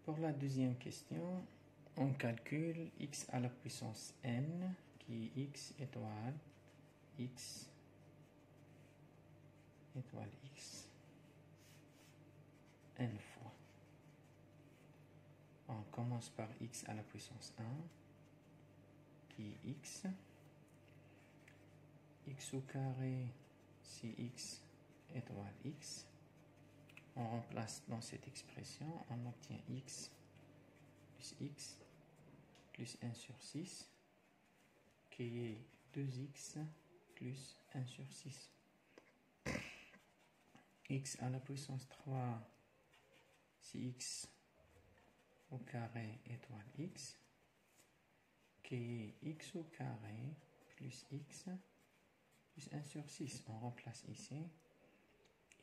Pour la deuxième question, on calcule x à la puissance n, qui est x étoile x étoile x n fois. On commence par x à la puissance 1, qui est x. X au carré, c'est x étoile x. On remplace dans cette expression, on obtient x plus 1 sur 6, qui est 2x plus 1 sur 6. X à la puissance 3, c'est x au carré étoile x, qui est x au carré plus x plus 1 sur 6. On remplace ici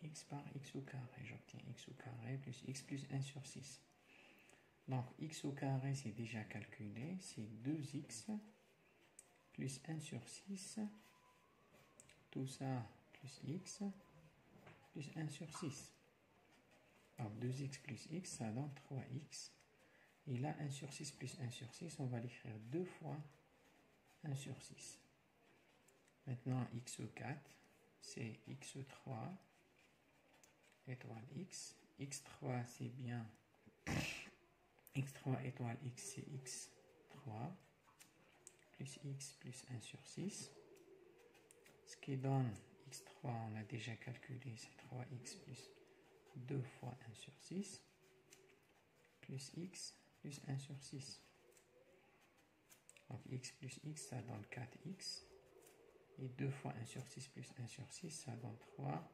x par x au carré. J'obtiens x au carré plus x plus 1 sur 6. Donc x au carré, c'est déjà calculé. C'est 2x plus 1 sur 6. Tout ça plus x plus 1 sur 6. Donc 2x plus x, ça donne 3x. Et là, 1 sur 6 plus 1 sur 6, on va l'écrire 2 fois 1 sur 6. Maintenant, x au 4, c'est x3 étoile x. x3, c'est bien x3 étoile x, c'est x3 plus x plus 1 sur 6. Ce qui donne x3, on a déjà calculé, c'est 3x plus 2 fois 1 sur 6 plus x plus 1 sur 6. Donc x plus x, ça donne 4x. Et 2 fois 1 sur 6 plus 1 sur 6, ça donne 3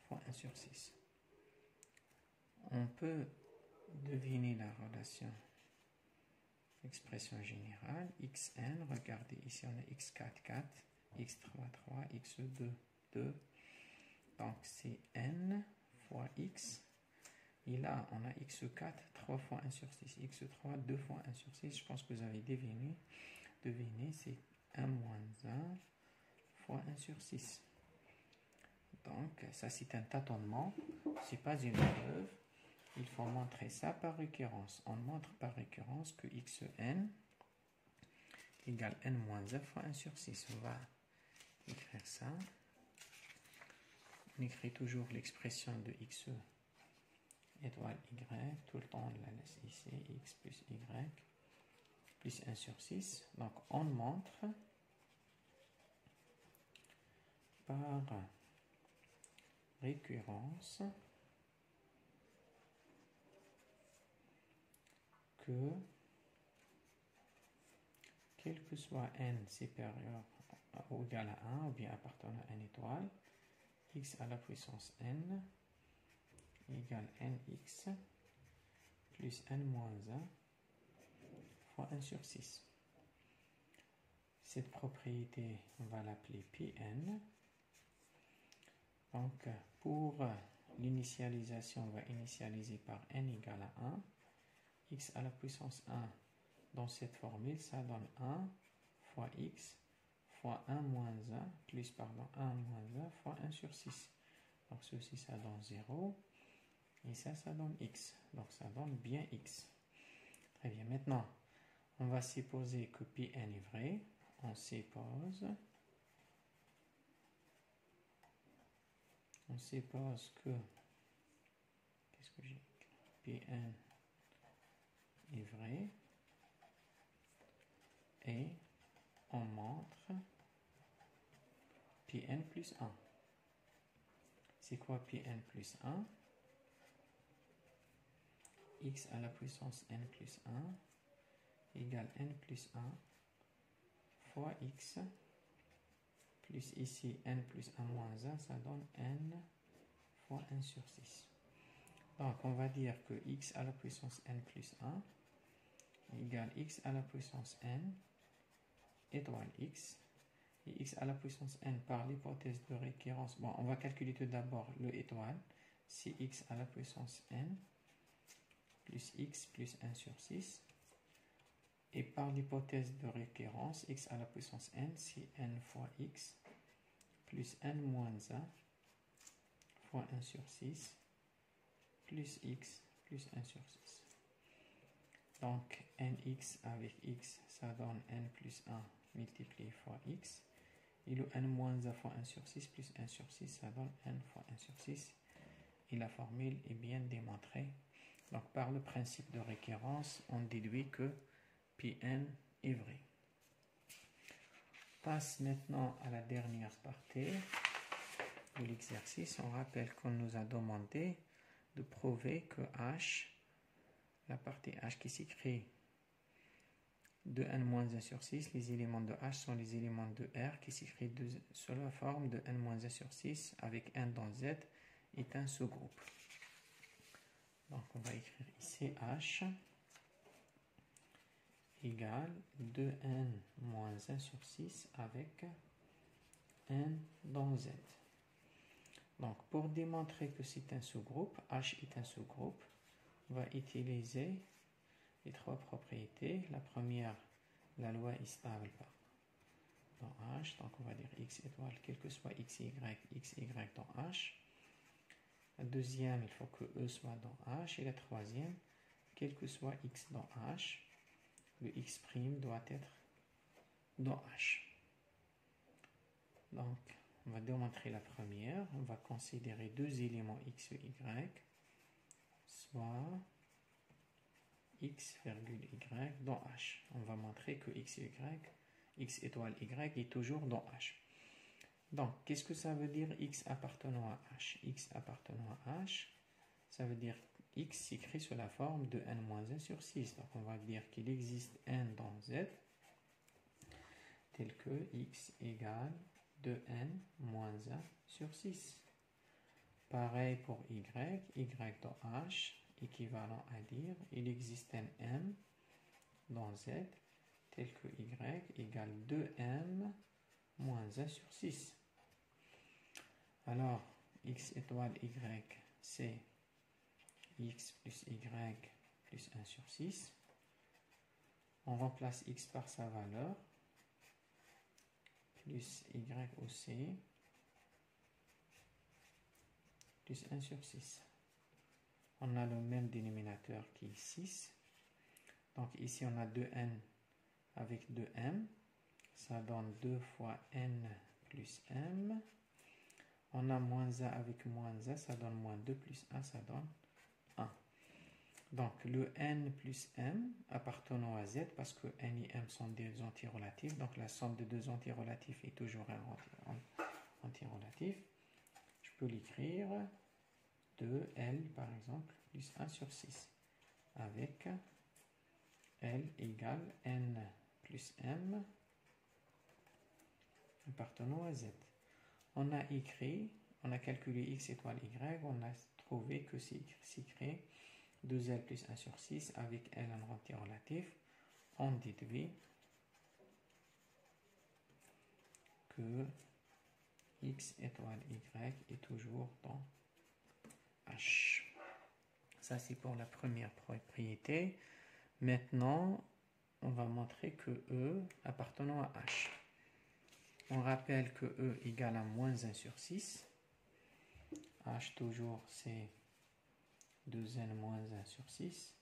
fois 1 sur 6. On peut deviner la relation expression générale. xn, regardez, ici on a x4, 4, x3, 3, x2, 2. Donc c'est n fois x. Et là, on a x4, 3 fois 1 sur 6. x3, 2 fois 1 sur 6. Je pense que vous avez deviné. C'est 1 moins 1 fois 1 sur 6. Donc, ça c'est un tâtonnement. Ce n'est pas une preuve. Il faut montrer ça par récurrence. On montre par récurrence que xn égale n moins 1 fois 1 sur 6. On va écrire ça. On écrit toujours l'expression de x étoile y. Tout le temps, on la laisse ici. X plus y plus 1 sur 6. Donc, on montre par récurrence que quel que soit n supérieur ou égal à 1 ou bien appartenant à n étoile, x à la puissance n égale nx plus n moins 1 fois 1 sur 6. Cette propriété, on va l'appeler Pn. Donc, pour l'initialisation, on va initialiser par n égale à 1. X à la puissance 1, dans cette formule, ça donne 1 fois x fois 1 moins 1, plus, pardon, 1 moins 1 fois 1 sur 6. Donc, ceci, ça donne 0. Et ça donne x. Donc, ça donne bien x. Très bien. Maintenant, on va supposer que Pn est vrai. On suppose que, qu'est-ce que j'ai écrit? Pn est vrai. Et on montre Pn plus 1. C'est quoi Pn plus 1? X à la puissance n plus 1 égale n plus 1 fois x plus ici n plus 1 moins 1, ça donne n fois 1 sur 6. Donc on va dire que x à la puissance n plus 1 égale x à la puissance n étoile x. Et x à la puissance n par l'hypothèse de récurrence. Bon, on va calculer tout d'abord le étoile. C'est x à la puissance n plus x plus 1 sur 6. Et par l'hypothèse de récurrence, x à la puissance n, c'est n fois x plus n moins 1 fois 1 sur 6 plus x plus 1 sur 6. Donc nx avec x, ça donne n plus 1 multiplié fois x. Et le n moins 1 fois 1 sur 6 plus 1 sur 6, ça donne n fois 1 sur 6. Et la formule est bien démontrée. Donc par le principe de récurrence, on déduit que Pn est vrai. On passe maintenant à la dernière partie de l'exercice. On rappelle qu'on nous a demandé de prouver que h, la partie h qui s'écrit de n-1 sur 6, les éléments de h sont les éléments de R qui s'écrit sous la forme de n-1 sur 6 avec n dans z est un sous-groupe. Donc on va écrire ici h égale 2n-1 sur 6 avec n dans z. Donc pour démontrer que c'est un sous-groupe, h est un sous-groupe, on va utiliser les trois propriétés. La première, la loi est stable dans h, donc on va dire x étoile, quel que soit xy dans h. La deuxième, il faut que e soit dans h. Et la troisième, quel que soit x dans h, le x' doit être dans h. Donc, on va démontrer la première. On va considérer deux éléments x et y, soit x, y dans h. On va montrer que x étoile y est toujours dans h. Donc, qu'est-ce que ça veut dire x appartenant à h? X appartenant à h, ça veut dire x s'écrit sous la forme de n-1 sur 6. Donc, on va dire qu'il existe n dans z, tel que x égale 2n-1 sur 6. Pareil pour y dans h, équivalent à dire il existe un m dans z, tel que y égale 2m-1 sur 6. Alors, x étoile y, c'est x plus y plus 1 sur 6. On remplace x par sa valeur, plus y aussi, plus 1 sur 6. On a le même dénominateur qui est 6. Donc ici, on a 2n avec 2m. Ça donne 2 fois n plus m. On a moins 1 avec moins 1, ça donne moins 2 plus 1, ça donne 1. Donc le n plus m appartenant à z, parce que n et m sont des antirelatifs, donc la somme de deux antirelatifs est toujours un antirelatif. Je peux l'écrire 2l par exemple plus 1 sur 6 avec l égale n plus m appartenant à z. On a écrit, on a calculé x étoile y, on a trouvé que c'est écrit 2l plus 1 sur 6 avec l en antirelatif. On déduit que x étoile y est toujours dans h. Ça, c'est pour la première propriété. Maintenant, on va montrer que E appartenant à H. On rappelle que E égale à moins 1 sur 6. H toujours, c'est 2n moins 1 sur 6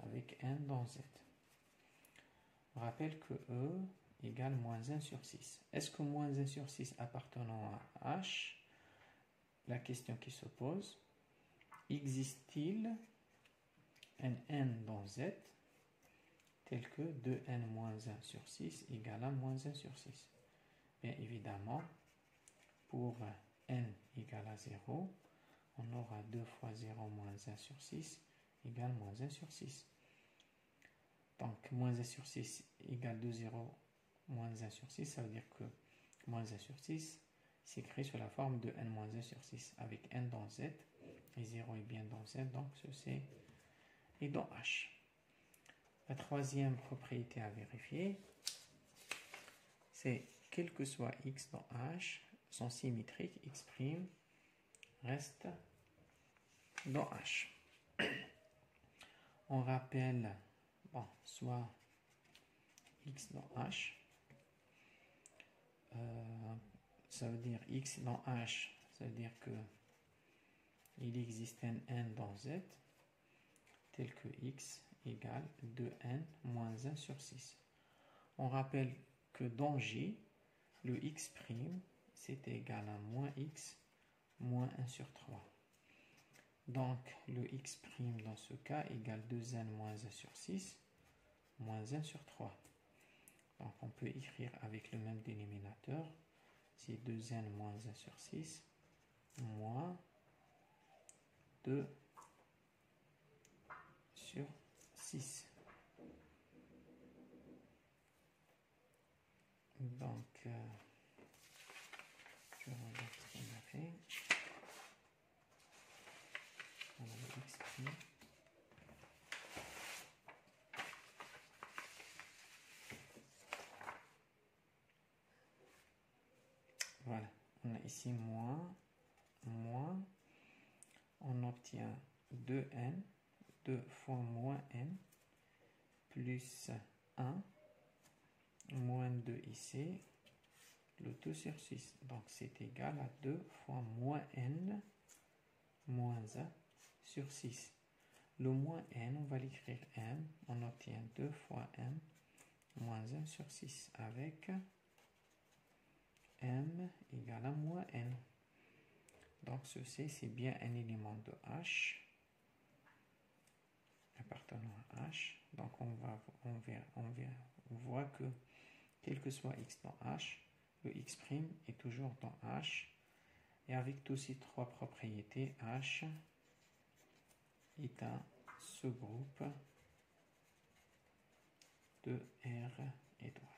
avec n dans z. On rappelle que E égale moins 1 sur 6. Est-ce que moins 1 sur 6 appartenant à H? La question qui se pose, existe-t-il un n dans z tel que 2n moins 1 sur 6 égale à moins 1 sur 6? Bien évidemment, pour n égale à 0, on aura 2 fois 0 moins 1 sur 6 égale moins 1 sur 6. Donc, moins 1 sur 6 égale 2, 0, moins 1 sur 6, ça veut dire que moins 1 sur 6 s'écrit sous la forme de n moins 1 sur 6 avec n dans z, et 0 est bien dans z, donc ceci est dans h. La troisième propriété à vérifier, c'est quel que soit x dans h, sont symétriques, x' reste dans h. On rappelle, bon, soit x dans h, ça veut dire x dans h, ça veut dire que il existe un n dans z, tel que x égale 2n moins 1 sur 6. On rappelle que dans J, le x', c'est égal à moins x moins 1 sur 3. Donc, le x' dans ce cas égale 2n moins 1 sur 6, moins 1 sur 3. Donc, on peut écrire avec le même dénominateur, c'est 2n moins 1 sur 6, moins 2 sur 6. Donc, je regarde ce qu'on a fait. On a le x'. Voilà, on a ici moins, on obtient 2n, 2 fois moins n, plus 1, moins 2 ici, le 2 sur 6. Donc c'est égal à 2 fois moins n, moins 1 sur 6. Le moins n, on va l'écrire m, on obtient 2 fois m, moins 1 sur 6, avec m égale à moins n. Donc ceci, c'est bien un élément de H, appartenant à H. Donc on voit que, quel que soit x dans H, le x' est toujours dans H. Et avec tous ces trois propriétés, H est un sous-groupe de R étoile.